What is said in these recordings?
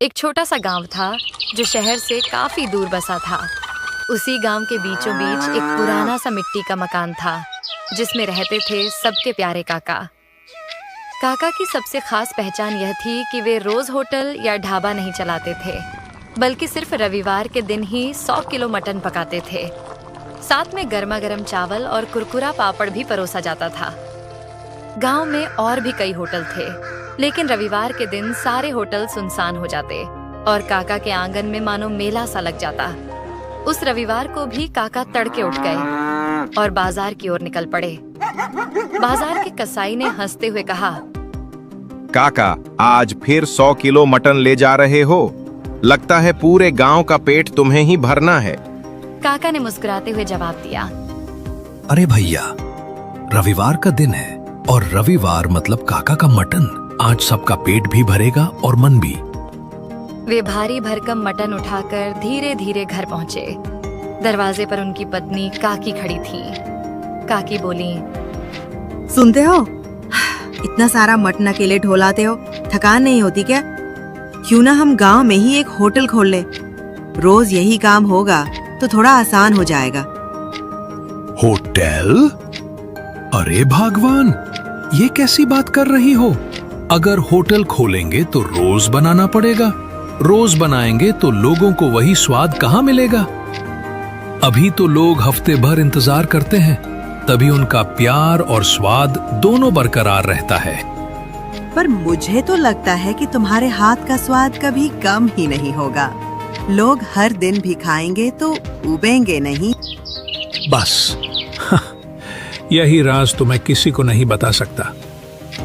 एक छोटा सा गांव था जो शहर से काफी दूर बसा था। उसी गांव के बीचों बीच एक पुराना सा मिट्टी का मकान था जिसमें रहते थे सबके प्यारे काका। काका की सबसे खास पहचान यह थी कि वे रोज होटल या ढाबा नहीं चलाते थे, बल्कि सिर्फ रविवार के दिन ही 100 किलो मटन पकाते थे। साथ में गर्मा गर्म चावल और कुरकुरा पापड़ भी परोसा जाता था। गांव में और भी कई होटल थे, लेकिन रविवार के दिन सारे होटल सुनसान हो जाते और काका के आंगन में मानो मेला सा लग जाता। उस रविवार को भी काका तड़के उठ गए और बाजार की ओर निकल पड़े। बाजार के कसाई ने हंसते हुए कहा, काका, आज फिर 100 किलो मटन ले जा रहे हो? लगता है पूरे गांव का पेट तुम्हें ही भरना है। काका ने मुस्कुराते हुए जवाब दिया, अरे भैया, रविवार का दिन है और रविवार मतलब काका का मटन। आज सबका पेट भी भरेगा और मन भी। वे भारी भरकम मटन उठाकर धीरे धीरे घर पहुंचे। दरवाजे पर उनकी पत्नी काकी खड़ी थी। काकी बोली, सुनते हो, इतना सारा मटन अकेले ढोलाते हो, थकान नहीं होती क्या? क्यों ना हम गांव में ही एक होटल खोल ले। रोज यही काम होगा तो थोड़ा आसान हो जाएगा। होटल? अरे भगवान, ये कैसी बात कर रही हो? अगर होटल खोलेंगे तो रोज बनाना पड़ेगा। रोज बनाएंगे तो लोगों को वही स्वाद कहाँ मिलेगा? अभी तो लोग हफ्ते भर इंतजार करते हैं, तभी उनका प्यार और स्वाद दोनों बरकरार रहता है। पर मुझे तो लगता है कि तुम्हारे हाथ का स्वाद कभी कम ही नहीं होगा। लोग हर दिन भी खाएंगे तो उबेंगे नहीं। बस यही राज तो मैं किसी को नहीं बता सकता।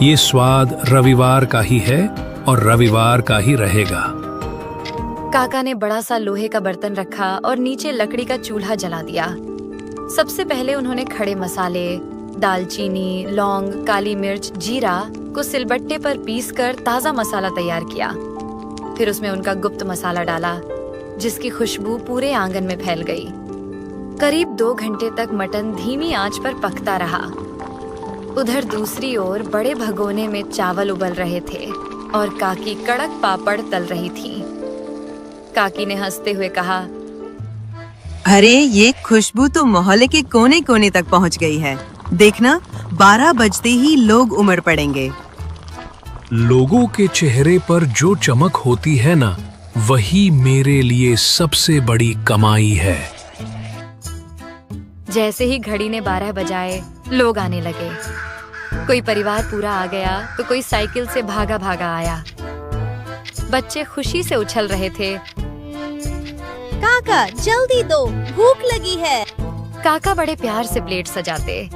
ये स्वाद रविवार का ही है और रविवार का ही रहेगा। काका ने बड़ा सा लोहे का बर्तन रखा और नीचे लकड़ी का चूल्हा जला दिया। सबसे पहले उन्होंने खड़े मसाले, दालचीनी, लौंग, काली मिर्च, जीरा को सिलबट्टे पर पीसकर ताजा मसाला तैयार किया। फिर उसमें उनका गुप्त मसाला डाला, जिसकी खुशबू पूरे आंगन में फैल गई। करीब 2 घंटे तक मटन धीमी आंच पर पकता रहा। उधर दूसरी ओर बड़े भगोने में चावल उबल रहे थे और काकी कड़क पापड़ तल रही थी। काकी ने हंसते हुए कहा, अरे ये खुशबू तो मोहल्ले के कोने कोने तक पहुंच गई है। देखना, 12 बजते ही लोग उमड़ पड़ेंगे। लोगों के चेहरे पर जो चमक होती है ना, वही मेरे लिए सबसे बड़ी कमाई है। जैसे ही घड़ी ने 12 बजाए, लोग आने लगे। कोई परिवार पूरा आ गया तो कोई साइकिल से भागा भागा आया। बच्चे खुशी से उछल रहे थे। काका, जल्दी दो, भूख लगी है। काका बड़े प्यार से प्लेट सजाते।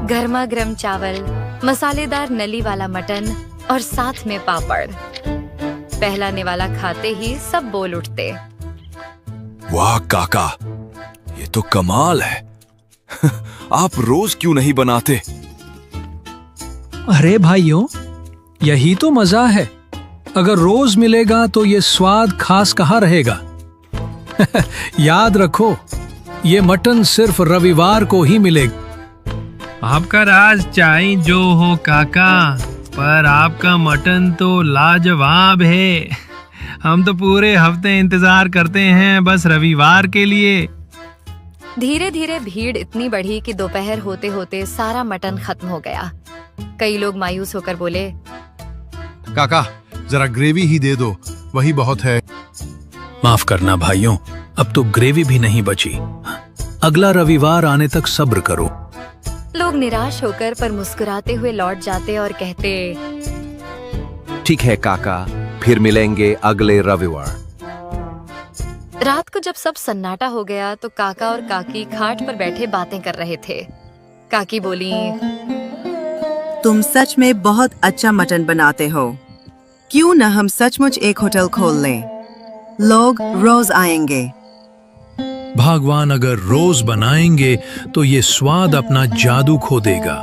गर्मा गर्म चावल, मसालेदार नली वाला मटन और साथ में पापड़। पहला निवाला खाते ही सब बोल उठते, वाह काका, ये तो कमाल है। आप रोज क्यों नहीं बनाते? अरे भाइयों, यही तो मजा है। अगर रोज मिलेगा तो ये स्वाद खास कहाँ रहेगा? याद रखो, ये मटन सिर्फ रविवार को ही मिलेगा। आपका राज चाहे जो हो काका, पर आपका मटन तो लाजवाब है। हम तो पूरे हफ्ते इंतजार करते हैं बस रविवार के लिए। धीरे धीरे भीड़ इतनी बढ़ी कि दोपहर होते होते सारा मटन खत्म हो गया। कई लोग मायूस होकर बोले, काका, जरा ग्रेवी ही दे दो, वही बहुत है। माफ करना भाइयों, अब तो ग्रेवी भी नहीं बची। अगला रविवार आने तक सब्र करो। लोग निराश होकर पर मुस्कुराते हुए लौट जाते और कहते, ठीक है काका, फिर मिलेंगे अगले रविवार। रात को जब सब सन्नाटा हो गया तो काका और काकी खाट पर बैठे बातें कर रहे थे। काकी बोली, तुम सच में बहुत अच्छा मटन बनाते हो। क्यों ना हम सचमुच एक होटल खोल लें? लोग रोज आएंगे। भगवान अगर रोज बनाएंगे तो ये स्वाद अपना जादू खो देगा।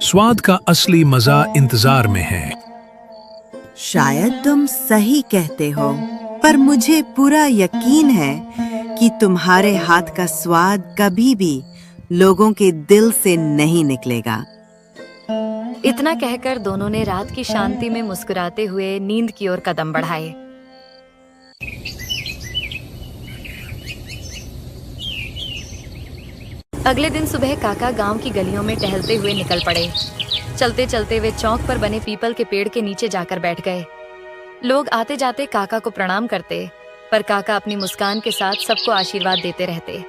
स्वाद का असली मजा इंतजार में है। शायद तुम सही कहते हो, पर मुझे पूरा यकीन है कि तुम्हारे हाथ का स्वाद कभी भी लोगों के दिल से नहीं निकलेगा। इतना कहकर दोनों ने रात की शांति में मुस्कुराते हुए नींद की ओर कदम बढ़ाए। अगले दिन सुबह काका गांव की गलियों में टहलते हुए निकल पड़े। चलते चलते वे चौक पर बने पीपल के पेड़ के नीचे जाकर बैठ गए। लोग आते जाते काका को प्रणाम करते, पर काका अपनी मुस्कान के साथ सबको आशीर्वाद देते रहते।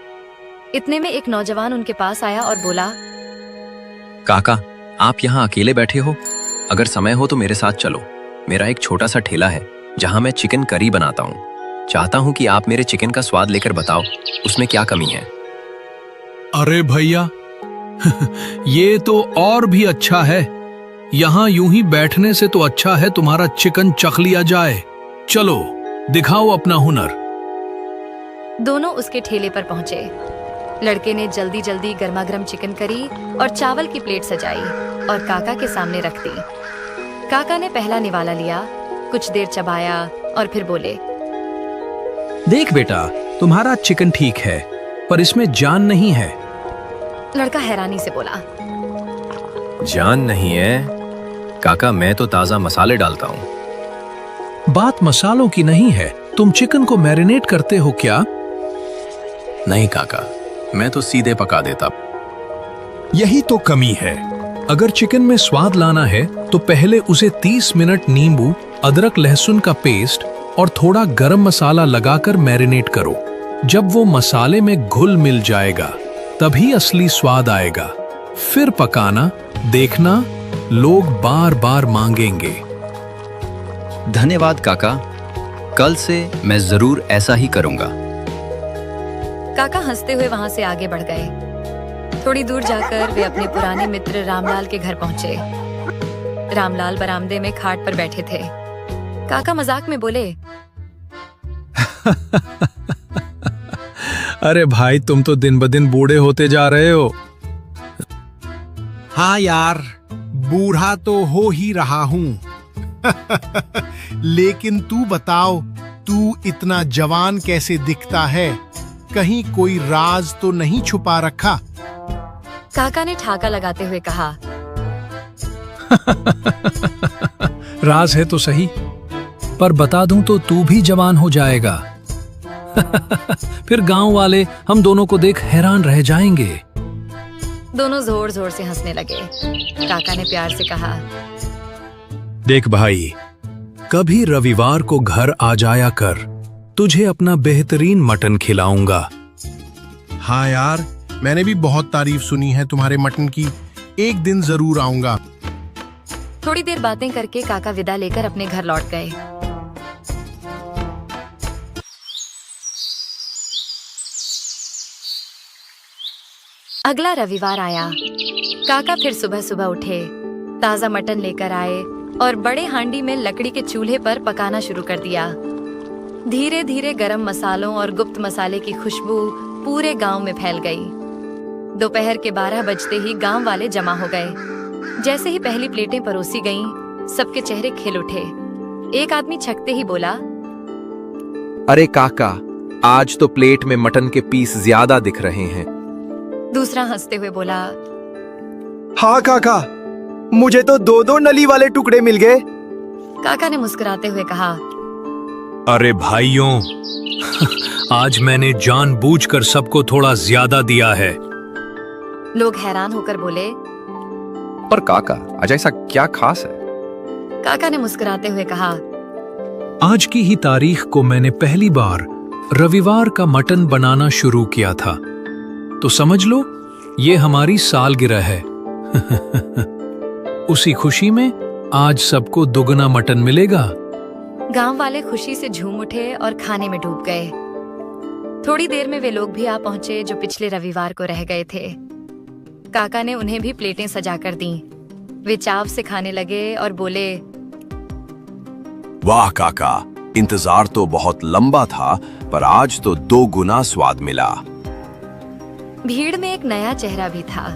इतने में एक नौजवान उनके पास आया और बोला, काका, आप यहाँ अकेले बैठे हो? अगर समय हो तो मेरे साथ चलो। मेरा एक छोटा सा ठेला है जहाँ मैं चिकन करी बनाता हूँ। चाहता हूँ कि आप मेरे चिकन का स्वाद लेकर बताओ उसमें क्या कमी है। अरे भैया, ये तो और भी अच्छा है। यहाँ यूं ही बैठने से तो अच्छा है तुम्हारा चिकन चख लिया जाए। चलो दिखाओ अपना हुनर। दोनों उसके ठेले पर पहुंचे। लड़के ने जल्दी जल्दी गर्मागर्म चिकन करी और चावल की प्लेट सजाई और काका के सामने रख दी। काका ने पहला निवाला लिया, कुछ देर चबाया और फिर बोले, देख बेटा, तुम्हारा चिकन ठीक है, पर इसमें जान नहीं है। लड़का हैरानी से बोला, जान नहीं है काका, मैं तो ताजा मसाले डालता हूँ। बात मसालों की नहीं है, तुम चिकन को मैरिनेट करते हो क्या? नहीं काका, मैं तो सीधे पका देता। यही तो कमी है। अगर चिकन में स्वाद लाना है तो पहले उसे 30 मिनट नींबू, अदरक लहसुन का पेस्ट और थोड़ा गरम मसाला लगाकर मैरिनेट करो। जब वो मसाले में घुल मिल जाएगा तभी असली स्वाद आएगा। फिर पकाना, देखना लोग बार बार मांगेंगे। धन्यवाद काका, कल से मैं जरूर ऐसा ही करूंगा। काका हंसते हुए वहां से आगे बढ़ गए। थोड़ी दूर जाकर वे अपने पुराने मित्र रामलाल के घर पहुंचे। रामलाल बरामदे में खाट पर बैठे थे। काका मजाक में बोले, अरे भाई, तुम तो दिन ब दिन बूढ़े होते जा रहे हो। हाँ यार, बूढ़ा तो हो ही रहा हूँ। लेकिन तू बताओ, तू इतना जवान कैसे दिखता है? कहीं कोई राज तो नहीं छुपा रखा? काका ने ठाका लगाते हुए कहा, राज है तो सही, पर बता दूं तो तू भी जवान हो जाएगा। फिर गांव वाले हम दोनों को देख हैरान रह जाएंगे। दोनों जोर जोर से हंसने लगे। काका ने प्यार से कहा, देख भाई, कभी रविवार को घर आ जाया कर, तुझे अपना बेहतरीन मटन खिलाऊंगा। हाँ यार, मैंने भी बहुत तारीफ सुनी है तुम्हारे मटन की। एक दिन जरूर आऊंगा। थोड़ी देर बातें करके काका विदा लेकर अपने घर लौट गए। अगला रविवार आया। काका फिर सुबह सुबह उठे, ताजा मटन लेकर आए और बड़े हांडी में लकड़ी के चूल्हे पर पकाना शुरू कर दिया। धीरे धीरे गरम मसालों और गुप्त मसाले की खुशबू पूरे गांव में फैल गई। दोपहर के 12 बजते ही गांव वाले जमा हो गए। जैसे ही पहली प्लेटें परोसी गईं, सबके चेहरे खिल उठे। एक आदमी छकते ही बोला, अरे काका, आज तो प्लेट में मटन के पीस ज्यादा दिख रहे हैं। दूसरा हंसते हुए बोला, हाँ काका, मुझे तो 2-2 नली वाले टुकड़े मिल गए। काका ने मुस्कुराते हुए कहा, अरे भाइयों, आज मैंने जानबूझकर सबको थोड़ा ज्यादा दिया है। लोग हैरान होकर बोले, पर काका, आज ऐसा क्या खास है? काका ने मुस्कुराते हुए कहा, आज की ही तारीख को मैंने पहली बार रविवार का मटन बनाना शुरू किया था, तो समझ लो ये हमारी सालगिरह है। उसी खुशी में आज सबको दुगना मटन मिलेगा। गांव वाले खुशी से झूम उठे और खाने में डूब गए। थोड़ी देर में वे लोग भी आ पहुंचे जो पिछले रविवार को रह गए थे। काका ने उन्हें भी प्लेटें सजाकर दी। वे चाव से खाने लगे और बोले, वाह काका, इंतजार तो बहुत लंबा था, पर आज तो 2 गुना स्वाद मिला। भीड़ में एक नया चेहरा भी था।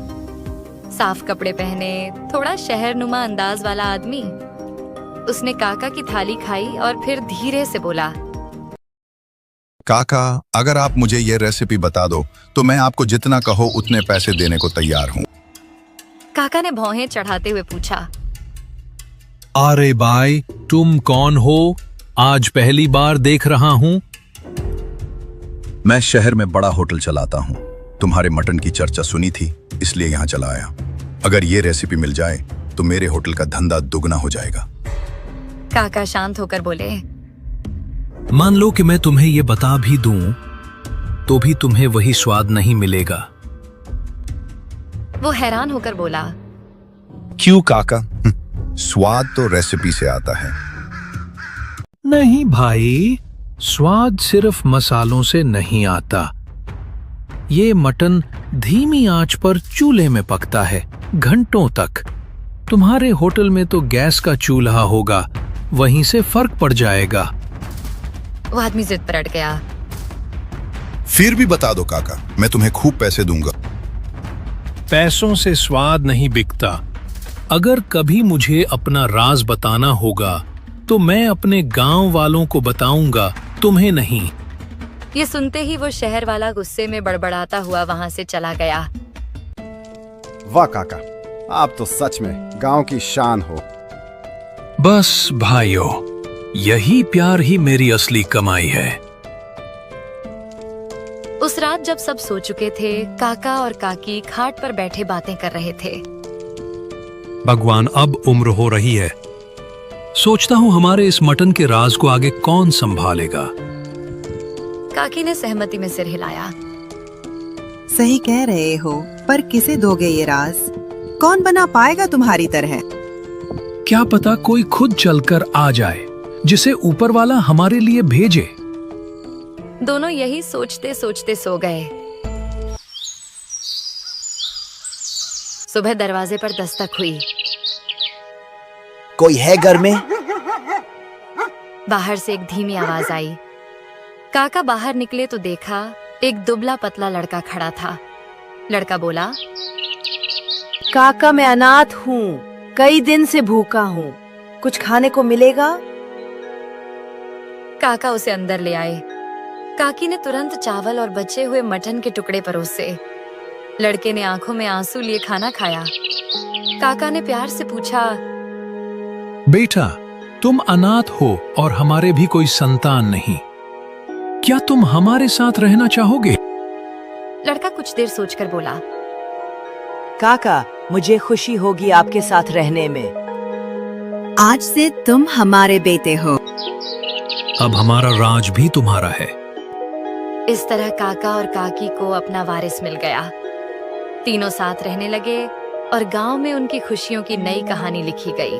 साफ कपड़े पहने, थोड़ा शहरनुमा अंदाज वाला आदमी। उसने काका की थाली खाई और फिर धीरे से बोला, काका, अगर आप मुझे ये रेसिपी बता दो तो मैं आपको जितना कहो उतने पैसे देने को तैयार हूँ। काका ने भौहें चढ़ाते हुए पूछा, अरे भाई, तुम कौन हो? आज पहली बार देख रहा हूँ। मैं शहर में बड़ा होटल चलाता हूँ। तुम्हारे मटन की चर्चा सुनी थी, इसलिए यहाँ चला आया। अगर ये रेसिपी मिल जाए तो मेरे होटल का धंधा दुगना हो जाएगा। काका शांत होकर बोले, मान लो कि मैं तुम्हें ये बता भी दूं तो भी तुम्हें वही स्वाद नहीं मिलेगा। वो हैरान होकर बोला, क्यों काका? स्वाद तो रेसिपी से आता है। नहीं भाई, स्वाद सिर्फ मसालों से नहीं आता। ये मटन धीमी आंच पर चूल्हे में पकता है घंटों तक। तुम्हारे होटल में तो गैस का चूल्हा होगा, वहीं से फर्क पड़ जाएगा। वो आदमी जिद पर अड़ गया। फिर भी बता दो काका, मैं तुम्हें खूब पैसे दूंगा। पैसों से स्वाद नहीं बिकता। अगर कभी मुझे अपना राज बताना होगा तो मैं अपने गांव वालों को बताऊंगा, तुम्हें नहीं। ये सुनते ही वो शहर वाला गुस्से में बड़बड़ाता हुआ वहां से चला गया। वाह काका, आप तो सच में गांव की शान हो। बस भाइयों, यही प्यार ही मेरी असली कमाई है। उस रात जब सब सो चुके थे, काका और काकी खाट पर बैठे बातें कर रहे थे। भगवान, अब उम्र हो रही है। सोचता हूँ हमारे इस मटन के राज को आगे कौन संभालेगा। काकी ने सहमति में सिर हिलाया। सही कह रहे हो, पर किसे दोगे ये राज? कौन बना पाएगा तुम्हारी तरह? क्या पता कोई खुद चलकर आ जाए, जिसे ऊपर वाला हमारे लिए भेजे। दोनों यही सोचते सोचते सो गए। सुबह दरवाजे पर दस्तक हुई। कोई है घर में? बाहर से एक धीमी आवाज आई। काका बाहर निकले तो देखा एक दुबला पतला लड़का खड़ा था। लड़का बोला, काका मैं अनाथ हूँ, कई दिन से भूखा हूँ, कुछ खाने को मिलेगा? काका उसे अंदर ले आए। काकी ने तुरंत चावल और बचे हुए मटन के टुकड़े परोसे। लड़के ने आंखों में आंसू लिए खाना खाया। काका ने प्यार से पूछा, बेटा, तुम अनाथ हो और हमारे भी कोई संतान नहीं, क्या तुम हमारे साथ रहना चाहोगे? लड़का कुछ देर सोचकर बोला, काका मुझे खुशी होगी आपके साथ रहने में। आज से तुम हमारे बेटे हो। अब हमारा राज भी तुम्हारा है। इस तरह काका और काकी को अपना वारिस मिल गया। तीनों साथ रहने लगे और गांव में उनकी खुशियों की नई कहानी लिखी गई।